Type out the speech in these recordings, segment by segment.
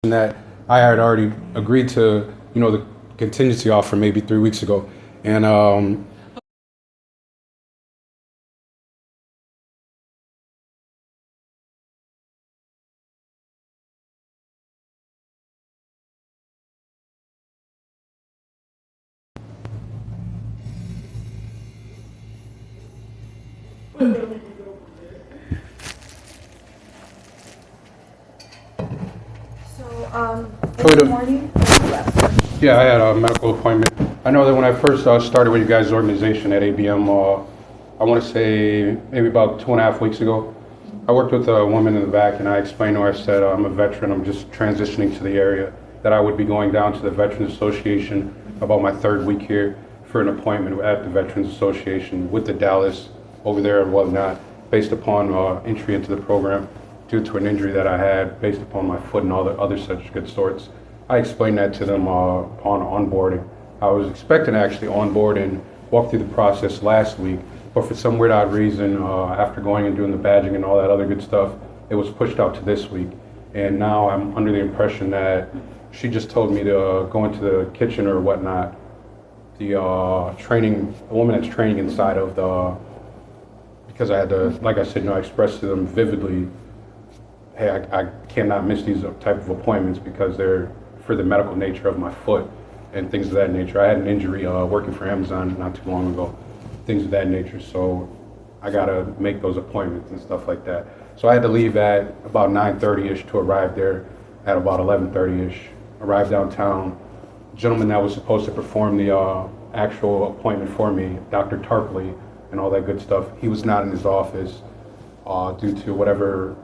that I had already agreed to, the contingency offer maybe 3 weeks ago. And In the morning, yeah, I had a medical appointment. I know that when I first started with you guys' organization at ABM, I want to say maybe about 2.5 weeks ago, I worked with a woman in the back, and I explained to her, I said, I'm a veteran, I'm just transitioning to the area, that I would be going down to the Veterans Association about my third week here for an appointment at the Veterans Association with the Dallas over there and whatnot, based upon entry into the program due to an injury that I had based upon my foot and all the other such good sorts. I explained that to them upon onboarding. I was expecting to actually onboard and walk through the process last week, but for some weird odd reason, after going and doing the badging and all that other good stuff, it was pushed out to this week. And now I'm under the impression that she just told me to go into the kitchen or whatnot. The the woman that's training inside of because I had to, like I said, I expressed to them vividly, hey, I cannot miss these type of appointments because they're for the medical nature of my foot and things of that nature. I had an injury working for Amazon not too long ago, things of that nature. So I gotta make those appointments and stuff like that. So I had to leave at about 9:30ish to arrive there at about 11:30ish. Arrived downtown. The gentleman that was supposed to perform the actual appointment for me, Dr. Tarpley, and all that good stuff, he was not in his office due to whatever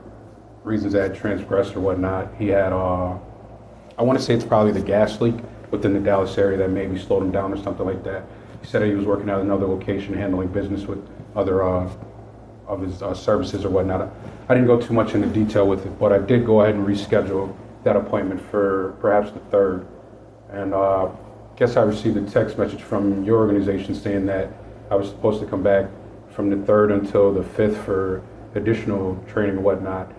reasons that had transgressed or whatnot. He had, I want to say it's probably the gas leak within the Dallas area that maybe slowed him down or something like that. He said he was working at another location handling business with other of his services or whatnot. I didn't go too much into detail with it, but I did go ahead and reschedule that appointment for perhaps the 3rd. And guess I received a text message from your organization saying that I was supposed to come back from the 3rd until the 5th for additional training and whatnot.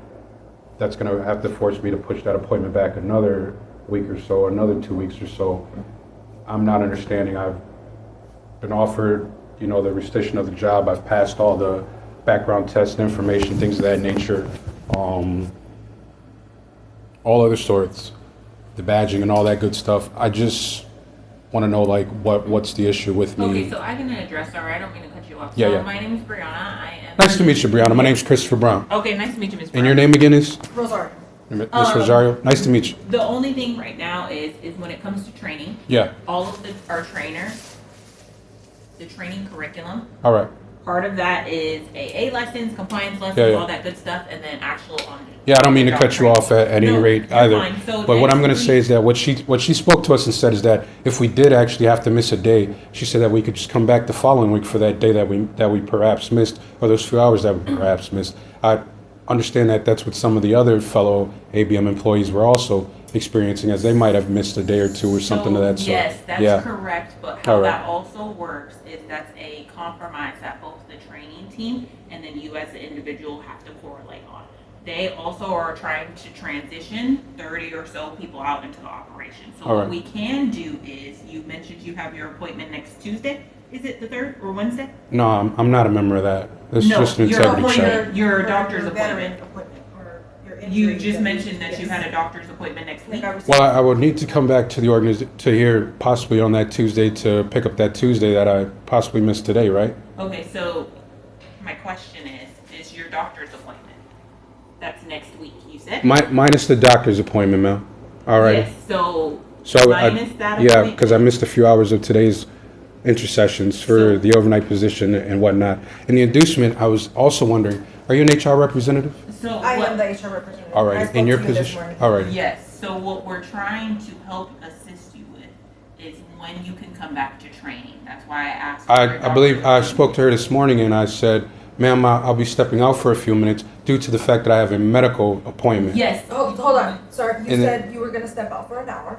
That's going to have to force me to push that appointment back another week or so, another 2 weeks or so. I'm not understanding. I've been offered, the rescission of the job. I've passed all the background tests, information, things of that nature, all other sorts, the badging and all that good stuff. I just want to know, like, what's the issue with me? Okay, so I can address, sorry, I don't mean to cut you off. Yeah, So yeah. my name is Brianna. I am. Nice to meet you, Brianna. My name's Christopher Brown. Okay, nice to meet you, Ms. Brown. And your name again is? Rosario. Miss Rosario? Nice to meet you. The only thing right now is when it comes to training, Yeah. all of our trainers, the training curriculum, All right. part of that is AA lessons, compliance lessons, Yeah, yeah. all that good stuff, and then actual on. Yeah, I don't mean to cut you off at any No, rate you're either. fine. So But what I'm going to next say is that what she spoke to us and said is that if we did actually have to miss a day, she said that we could just come back the following week for that day that we perhaps missed, or those few hours that we perhaps missed. I understand that that's what some of the other fellow ABM employees were also experiencing, as they might have missed a day or two or something of that sort. Yes, that's Yeah. correct, but how All right. that also works is that's a compromise that both the training team and then you as the individual have to correlate on. They also are trying to transition 30 or so people out into the operation. So All what right. we can do is, you mentioned you have your appointment next Tuesday. Is it the 3rd or Wednesday? No, I'm not a member of that. It's No, just an your integrity appointment- check. your doctor's veteran appointment. or your injury. You just that mentioned that you yes. had a doctor's appointment next I week. think I received- Well, I would need to come back to the to here possibly on that Tuesday to pick up that Tuesday that I possibly missed today, right? Okay, so my question is your doctor's appointment? That's next week, you said? Minus the doctor's appointment, ma'am. All right. Yes, so So minus that yeah, appointment? because I missed a few hours of today's intercessions for So- the overnight position and whatnot. And the inducement, I was also wondering, are you an HR representative? So I what, am the HR representative. All I right, spoke in your to you this position. morning. All right. yes, so what we're trying to help assist you with is when you can come back to training. That's why I asked. for your I believe I doctor's spoke to her this morning and I said, ma'am, I'll be stepping out for a few minutes due to the fact that I have a medical appointment. Yes. Oh, hold on, sorry, you And said you were gonna step out for an hour,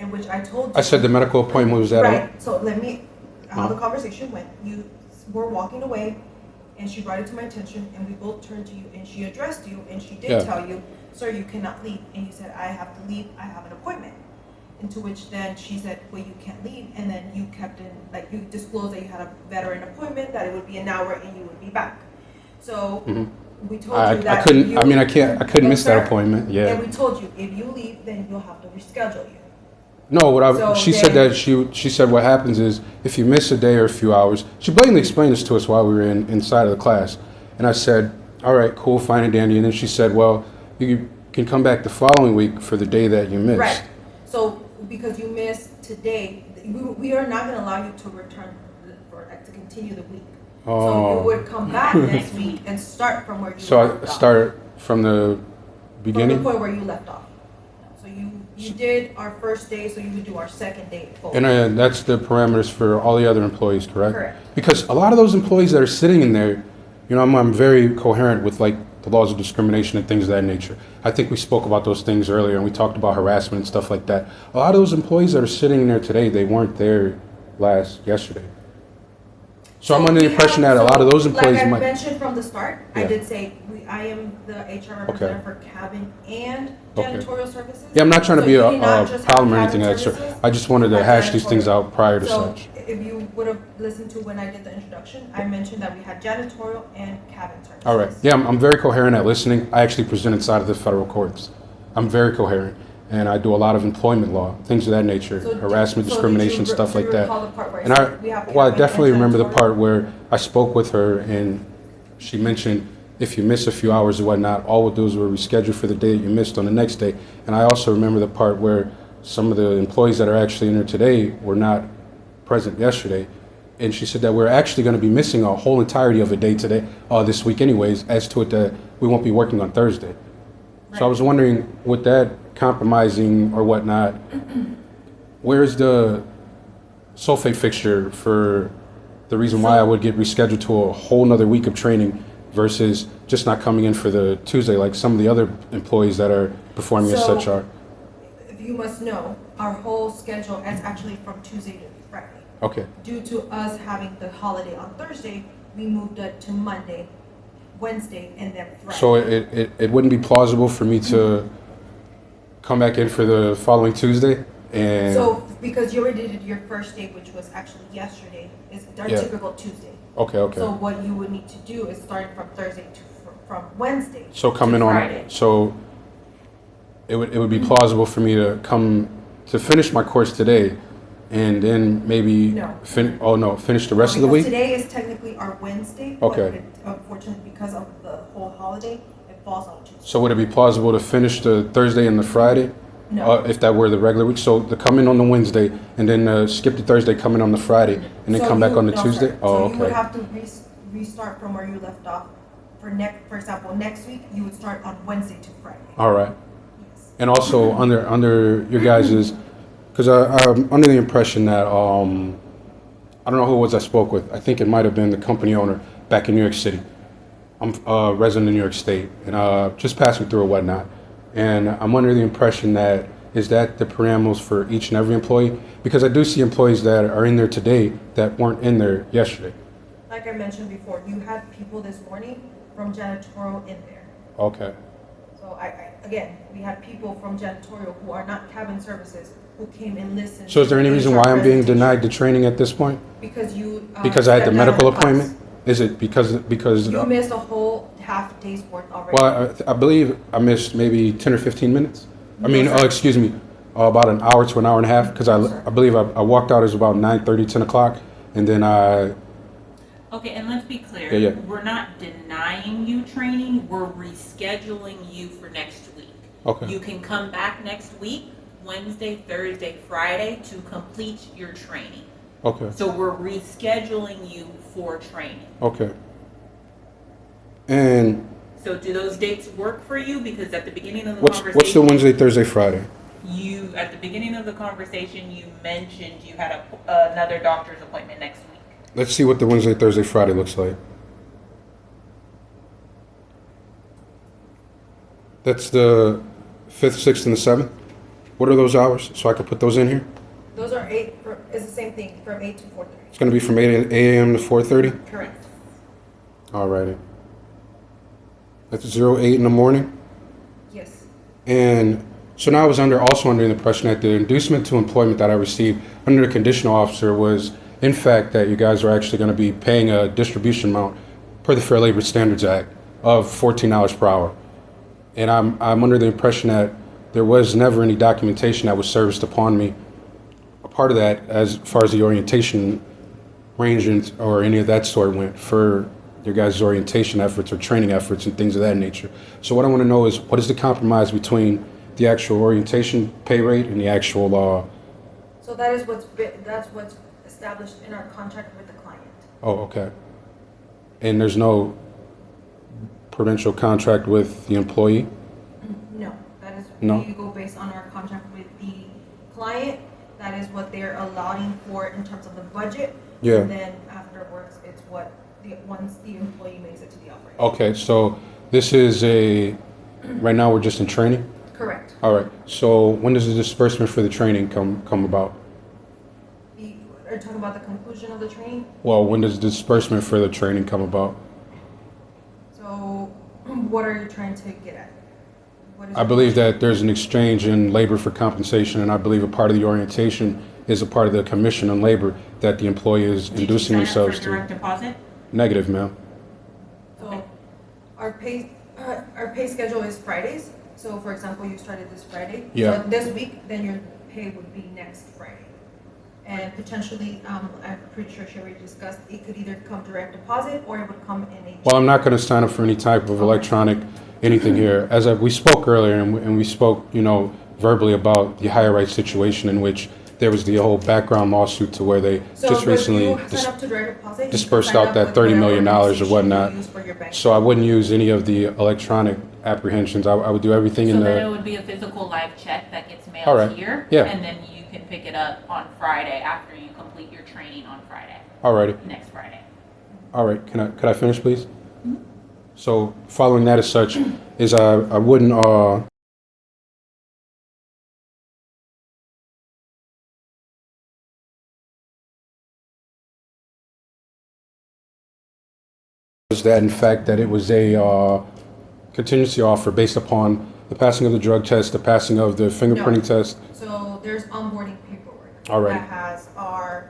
in which I told you. I said the medical appointment was at Right, so let me, how the Huh? conversation went, you were walking away, and she brought it to my attention, and we both turned to you, and she addressed you, and she Yeah. did tell you sir, you cannot leave. And you said, I have to leave, I have an appointment. Into which then she said, well, you can't leave. And then you kept in, like, you disclosed that you had a veteran appointment, that it would be an hour and you would be back. So we told you that. I couldn't, I mean, I couldn't miss that Sir, appointment, yeah. And we told you, if you leave, then you'll have to reschedule you. No, So she said then- that she said what happens is if you miss a day or a few hours, she blatantly explained this to us while we were inside of the class. And I said, all right, cool, fine and dandy. And then she said, well, you can come back the following week for the day that you missed. Right. So because you missed today, we are not going to allow you to return to continue the week. So Oh. you would come back next week and start from where you So left I off. start from the From the beginning? point where you left off. So you did our first day, so you would do our second day forward. And that's the parameters for all the other employees, correct? Correct. Because a lot of those employees that are sitting in there, you know, I'm very coherent with like the laws of discrimination and things of that nature. I think we spoke about those things earlier and we talked about harassment and stuff like that. A lot of those employees that are sitting in there today, they weren't there yesterday. So I'm under the we impression have- that a lot of those employees like I might. mentioned from the start, I Yeah. did say I am the HR representative for cabin and Okay. janitorial services. Yeah, I'm not trying to So be you a did not just have problem or cabin anything extra. services, I just wanted to you hash had these things janitorial. out prior to So such. if you would have listened to when I did the introduction, I mentioned that we had janitorial and cabin services. All right. Yeah, I'm very coherent at listening. I actually present inside of the federal courts. I'm very coherent. And I do a lot of employment law, things of that nature, So harassment, did discrimination, you stuff do like you that. recall the part where And said we have well, I cabin definitely and remember the janitorial? part where I spoke with her and she mentioned if you miss a few hours or whatnot, all we'll do is we'll reschedule for the day that you missed on the next day. And I also remember the part where some of the employees that are actually in there today were not present yesterday. And she said that we're actually going to be missing a whole entirety of a day today, this week anyways, as to it that we won't be working on Thursday. So I was wondering, with that compromising or whatnot, where's the sulfate fixture for the reason why I would get rescheduled to a whole nother week of training versus just not coming in for the Tuesday like some of the other employees that are performing as So- such are? If you must know, our whole schedule is actually from Tuesday to Friday. Okay. Due to us having the holiday on Thursday, we moved it to Monday, Wednesday, and then Friday. So it wouldn't be plausible for me to come back in for the following Tuesday and So, because you already did your first day, which was actually yesterday, is our Yeah. typical Tuesday. okay. So what you would need to do is starting from Thursday to, from Wednesday. So to coming on, Friday. so it would be plausible for me to come to finish my course today, and then maybe No. finish the rest of the Because week. today is technically our Wednesday. Okay. But unfortunately, because of the whole holiday, it falls on Tuesday. So would it be plausible to finish the Thursday and the Friday, No. if that were the regular week? So to come in on the Wednesday and then skip the Thursday, come in on the Friday, and then So come back you- on the no, Tuesday. sir. Oh, So you would okay. have to restart from where you left off. For example, next week, you would start on Wednesday to Friday. All right. Yes. And also under your guys's, because I'm under the impression that I don't know who it was I spoke with. I think it might have been the company owner back in New York City. I'm a resident of New York State and just passing through or whatnot. And I'm under the impression that is that the parameters for each and every employee? Because I do see employees that are in there today that weren't in there yesterday. Like I mentioned before, you had people this morning from janitorial in there. Okay. So again, we had people from janitorial who are not cabin services who came and listened. So is there to any the reason HR why I'm being presentation. denied the training at this point? Because you. Because I had the stepped out of medical class. appointment? Is it because You missed a whole half day's worth already. well, I believe I missed maybe 10 or 15 minutes. I mean, No, sir. excuse me, about an hour to an hour and a half, because No, sir. I believe I walked out as about 9:30, 10 o'clock, and then Okay, and let's be clear. Yeah, yeah. We're not denying you training. We're rescheduling you for next week. Okay. You can come back next week, Wednesday, Thursday, Friday, to complete your training. Okay, So we're rescheduling you for training. okay. And So do those dates work for you? Because at the beginning of the what's the conversation, Wednesday, Thursday, Friday? at the beginning of the conversation, you mentioned you had another doctor's appointment next week. Let's see what the Wednesday, Thursday, Friday looks like. That's the 5th, 6th, and the 7th? What are those hours, so I can put those in here? Those are it's the same thing, from 8 to 4:30. It's gonna be from 8 a.m. to 4:30? Correct. Alrighty. That's 08 in the morning? Yes. And so now I was also under the impression that the inducement to employment that I received under the conditional officer was, in fact, that you guys are actually going to be paying a distribution amount per the Fair Labor Standards Act of $14 per hour. And I'm under the impression that there was never any documentation that was serviced upon me. A part of that, as far as the orientation range or any of that sort went, for your guys' orientation efforts or training efforts and things of that nature. So what I want to know is, what is the compromise between the actual orientation pay rate and the actual So that's what's established in our contract with the client. Oh, okay. And there's no prudential contract with the employee? No, that is, No? we go based on our contract with the client. That is what they're allowing for in terms of the budget. Yeah. And then afterwards, it's what, once the employee makes it to the operation. Okay, so this is right now we're just in training? Correct. All right, so when does the disbursement for the training come about? Are you talking about the conclusion of the training? Well, when does the disbursement for the training come about? So what are you trying to get at? What is I believe that there's an exchange in labor for compensation, and I believe a part of the orientation is a part of the commission on labor that the employee is inducing Did you sign up themselves for to. direct deposit? Negative, ma'am. So our pay schedule is Fridays. So for example, you started this Friday. Yeah. So this week, then your pay would be next Friday. And potentially, I'm pretty sure she already discussed, it could either come direct deposit or it would come in a. Well, I'm not going to sign up for any type of electronic anything here. We spoke earlier, and we spoke, verbally about the higher rights situation in which there was the whole background lawsuit to where they So just recently when you sign up to direct deposit, you dispersed can sign out up that with $30 whatever million or organization you whatnot. use for your bank. So I wouldn't use any of the electronic apprehensions. I would do everything So in then it the. would be a physical live check that gets All mailed right. here. Yeah. And then you can pick it up on Friday after you complete your training on Friday, Alrighty. next Friday. All right. Could I finish, please? So following that as such is I wouldn't was that in fact that it was a contingency offer based upon the passing of the drug test, the passing of the fingerprinting test. So there's onboarding paperwork. All right. That has our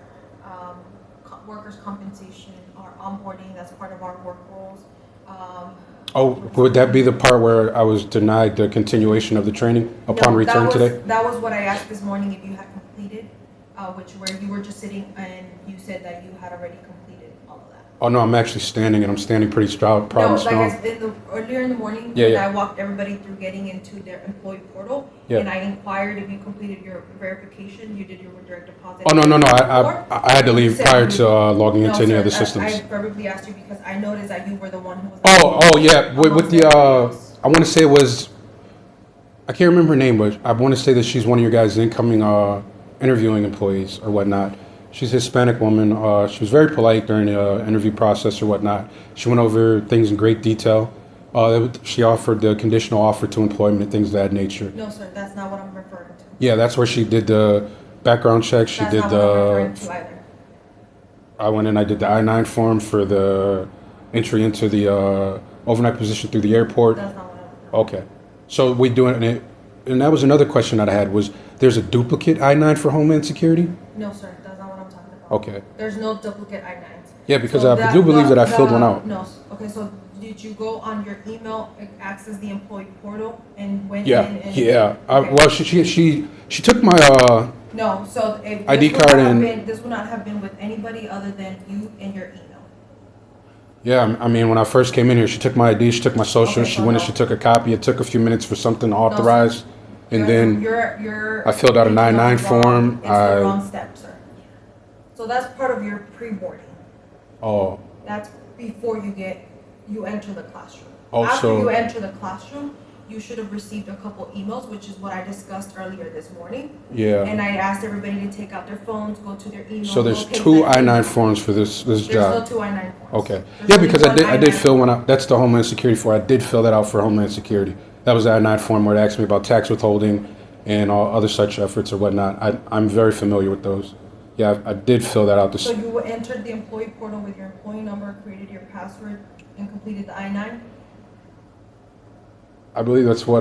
workers' compensation, our onboarding, that's part of our work rules. Oh, would that be the part where I was denied the continuation of the training upon No, return today? That was what I asked this morning if you had completed, where you were just sitting and you said that you had already completed all of that. Oh no, I'm actually standing, and I'm standing pretty proud No, and like strong. I said, earlier in the morning, Yeah, when yeah. I walked everybody through getting into their employee portal, Yeah. and I inquired if you completed your verification, you did your direct deposit. Oh no, before, I had to leave said prior you- to logging No, into any sir, of the I systems. verbally asked you because I noticed that you were the one who was. Oh yeah, with the Amongst everybody else. I want to say it was, I can't remember her name, but I want to say that she's one of your guys' incoming interviewing employees or whatnot. She's a Hispanic woman. She was very polite during the interview process or whatnot. She went over things in great detail. She offered the conditional offer to employment and things of that nature. No, sir, that's not what I'm referring to. Yeah, that's where she did the background check. She That's did not what I'm referring the. to either. I went in. I did the I-9 form for the entry into the overnight position through the airport. That's not what I'm. Okay, so we doing it, and that was another question that I had was there's a duplicate I-9 for Homeland Security? No, sir, that's not what I'm talking about. Okay, There's no duplicate I-9s. yeah, because So I do believe that I filled one out. No, okay, so did you go on your email, access the employee portal and went Yeah, in and? yeah. Okay. Well, she took my No, so if. ID this would card not have and- been- This would not have been with anybody other than you and your email. yeah. I mean, when I first came in here, she took my ID, she took my social, Okay, she so went and no. she took a copy. It took a few minutes for something authorized, and then You're. I filled out a thinking of 9-9 the wrong- form. It's the wrong step, sir. So that's part of your pre-boarding. oh, That's before you enter the classroom. Oh, After so- you enter the classroom, you should have received a couple emails, which is what I discussed earlier this morning. yeah. And I asked everybody to take out their phones, go to their email. So there's locate two that I-9 email. forms for this There's job. no two I-9 forms. Okay. There's Yeah, only because I one did I-9 fill one form. out. That's the Homeland Security form. I did fill that out for Homeland Security. That was the I-9 form where it asked me about tax withholding and all other such efforts or whatnot. I'm very familiar with those. Yeah, I did fill that out. So you entered the employee portal with your employee number, created your password, and completed the I-9? I believe that's what